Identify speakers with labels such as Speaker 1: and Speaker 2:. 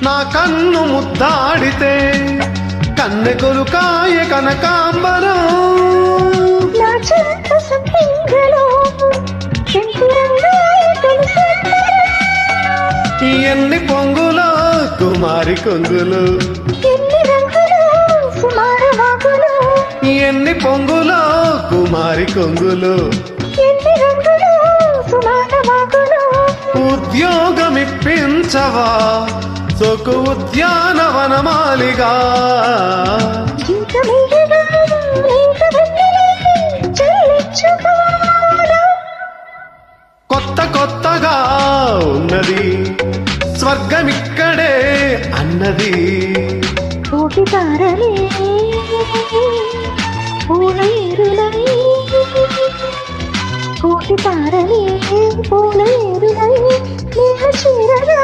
Speaker 1: నా కన్ను ముద్దాడితే కన్నెకొలు కాయ కనకాంబరం
Speaker 2: నా చెంత సంపింగలో
Speaker 1: ఎన్ని పొంగులో కుమారి కొంగులు
Speaker 2: ఎన్ని రంగులు సుమార వాగులు
Speaker 1: ఎన్ని పొంగులో కుమారి కొంగులు
Speaker 2: ఎన్ని రంగులు సుమార వాగులు
Speaker 1: ఉద్యోగమిప్పించవా సొకు ఉద్యానవనమాలిగా
Speaker 2: ఇంక మీదుగా ఇంక వెన్నెలై చెల్లించుకోనా
Speaker 1: కొత్త కొత్తగా ఉన్నది స్వర్గమిక్కడే అన్నది
Speaker 2: కోటి తారలే పూలేరులై కోటి తారలే పూలేరులై నేను చేరగా